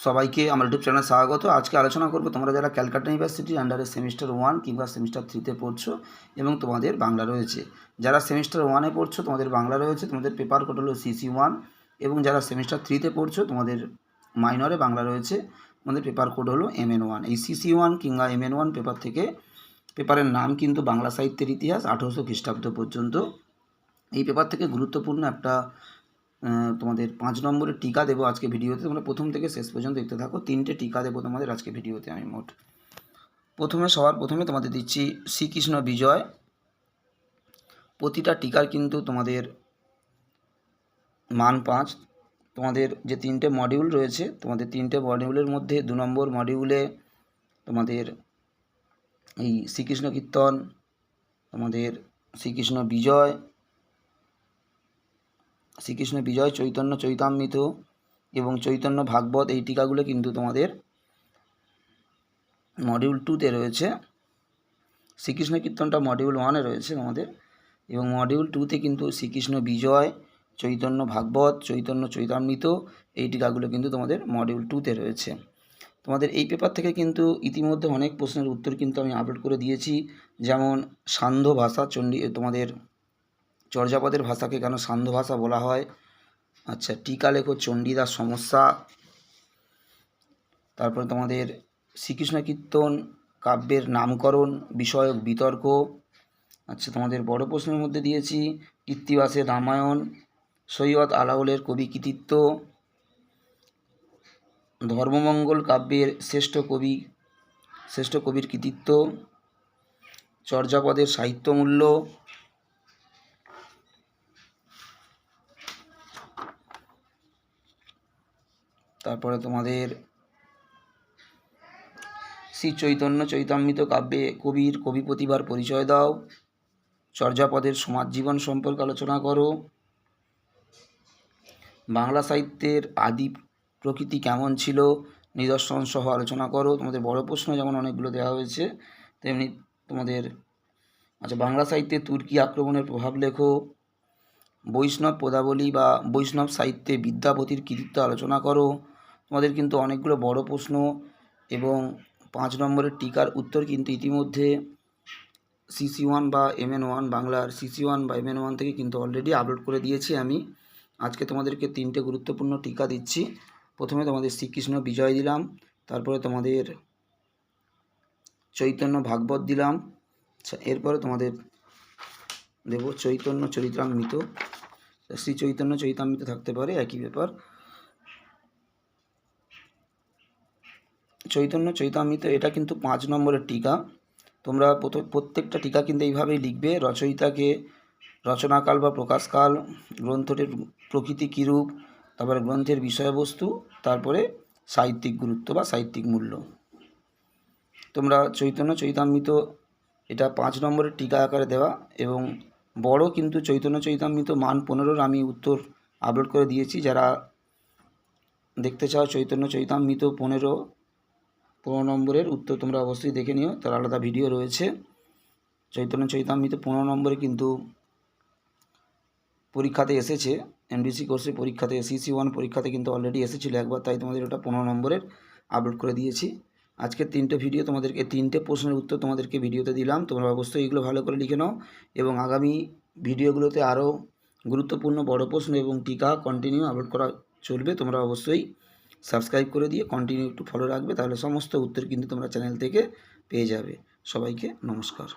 সবাইকে আমার ইউটিউব চ্যানেলে স্বাগত। আজকে আলোচনা করব তোমরা যারা ক্যালকাটা ইউনিভার্সিটির আন্ডারে সেমিস্টার 1 কিংবা সেমিস্টার 3 তে পড়ছো এবং তোমাদের বাংলা রয়েছে। যারা সেমিস্টার 1 এ পড়ছো তোমাদের বাংলা রয়েছে, তোমাদের পেপার কোড হলো CC1, এবং যারা সেমিস্টার 3 তে পড়ছো তোমাদের মাইনরে বাংলা রয়েছে, তোমাদের পেপার কোড হলো MN1। এই CC1 কিংবা MN1 পেপার থেকে পেপারের নাম কিন্তু বাংলা সাহিত্যের ইতিহাস 1800 খ্রিস্টাব্দ পর্যন্ত। এই পেপার থেকে গুরুত্বপূর্ণ একটা তোমাদের 5 নম্বরের টিকা দেবো আজকে ভিডিওতে। তোমরা প্রথম থেকে শেষ পর্যন্ত দেখতে থাকো। 3টে টিকা দেবো তোমাদের আজকে ভিডিওতে আমি মোট। সবার প্রথমে তোমাদের দিচ্ছি শ্রীকৃষ্ণ বিজয়। প্রতিটা টিকার কিন্তু তোমাদের মান 5। তোমাদের যে 3টে মডিউল রয়েছে, তোমাদের 3টে মডিউলের মধ্যে 2 নম্বর মডিউলে তোমাদের এই শ্রীকৃষ্ণ কীর্তন, তোমাদের শ্রীকৃষ্ণ বিজয়, চৈতন্য চৈতামৃত এবং চৈতন্য ভাগবত, এই টিকাগুলো কিন্তু তোমাদের মডিউল 2তে রয়েছে। শ্রীকৃষ্ণ কীর্তনটা মডিউল 1-এ রয়েছে তোমাদের, এবং মডিউল 2তে কিন্তু শ্রীকৃষ্ণ বিজয়, চৈতন্য ভাগবত, চৈতন্য চৈতামৃত, এই টিকাগুলো কিন্তু তোমাদের মডিউল 2তে রয়েছে। তোমাদের এই পেপার থেকে কিন্তু ইতিমধ্যে অনেক প্রশ্নের উত্তর কিন্তু আমি আপলোড করে দিয়েছি। যেমন সান্ধ্য ভাষা, তোমাদের চর্যাপদের ভাষাকে কেন সান্ধ্য ভাষা বলা হয়, আচ্ছা টিকা লেখো চণ্ডীদাস সমস্যা, তারপরে তোমাদের শ্রীকৃষ্ণ কীর্তন কাব্যের নামকরণ বিষয়ক বিতর্ক, আচ্ছা তোমাদের বড় প্রশ্নের মধ্যে দিয়েছি কৃত্তিবাসের রামায়ণ, সৈয়দ আলাওলের কবি কৃতিত্ব, ধর্মমঙ্গল কাব্যের শ্রেষ্ঠ কবির কৃতিত্ব, চর্যাপদের সাহিত্যমূল্য, তারপরে তোমাদের শ্রী চৈতন্য চৈতামৃত কাব্যে কবি প্রতিভার পরিচয় দাও, চর্যাপদের সমাজ জীবন সম্পর্কে আলোচনা করো, বাংলা সাহিত্যের আদি প্রকৃতি কেমন ছিল নিদর্শন সহ আলোচনা করো। তোমাদের বড় প্রশ্ন যেমন অনেকগুলো দেওয়া হয়েছে, তেমনি তোমাদের আচ্ছা বাংলা সাহিত্যে তুর্কি আক্রমণের প্রভাব লেখো, বৈষ্ণব পদাবলী বা বৈষ্ণব সাহিত্যে বিদ্যাপতির কৃতিত্ব আলোচনা করো। তোমাদের কিন্তু অনেকগুলো বড় প্রশ্ন এবং 5 নম্বরের টিকার উত্তর কিন্তু ইতিমধ্যে CC1 বা MN1 বাংলার CC1 বা MN1 থেকে কিন্তু অলরেডি আপলোড করে দিয়েছি আমি। আজকে তোমাদেরকে 3টে গুরুত্বপূর্ণ টিকা দিচ্ছি। প্রথমে তোমাদের শ্রীকৃষ্ণ বিজয় দিলাম, তারপরে তোমাদের চৈতন্য ভাগবত দিলাম, আচ্ছা এরপরে তোমাদের দেব চৈতন্য চরিতামৃত। শ্রী চৈতন্য চরিতামৃত থাকতে পারে, একই ব্যাপার। চৈতন্য চৈতামৃত এটা কিন্তু 5 নম্বরের টিকা। তোমরা প্রত্যেকটা টিকা কিন্তু এইভাবেই লিখবে। রচয়িতাকে, রচনাকাল বা প্রকাশকাল, গ্রন্থটির প্রকৃতি কীরূপ, তারপরে গ্রন্থের বিষয়বস্তু, তারপরে সাহিত্যিক গুরুত্ব বা সাহিত্যিক মূল্য। তোমরা চৈতন্য চৈতামৃত এটা 5 নম্বরের টিকা আকারে দেওয়া, এবং বড় কিন্তু চৈতন্য চৈতামৃত মান 15-র আমি উত্তর আপলোড করে দিয়েছি। যারা দেখতে চাও চৈতন্য চৈতামৃত 15 নম্বরের উত্তর তোমরা অবশ্যই দেখে নিও, তার আলাদা ভিডিও রয়েছে। চৈতন্য চৈতামৃত 15 নম্বরে কিন্তু পরীক্ষাতে এসেছে, MDC কোর্সের পরীক্ষাতে, CC1 পরীক্ষাতে কিন্তু অলরেডি এসেছিলো একবার, তাই তোমাদের ওটা 15 নম্বরের আপলোড করে দিয়েছি। আজকে 3টে ভিডিও তোমাদেরকে 3টে প্রশ্নের উত্তর তোমাদেরকে ভিডিওতে দিলাম। তোমরা অবশ্যই এগুলো ভালো করে লিখে নাও, এবং আগামী ভিডিওগুলোতে আরও গুরুত্বপূর্ণ বড় প্রশ্ন এবং টিকা কন্টিনিউ আপলোড করা চলবে। তোমরা অবশ্যই সাবস্ক্রাইব করে দিয়ে কন্টিনিউ একটু ফলো রাখবে, তাহলে সমস্ত উত্তর কিন্তু তোমরা চ্যানেল থেকে পেয়ে যাবে। সবাইকে নমস্কার।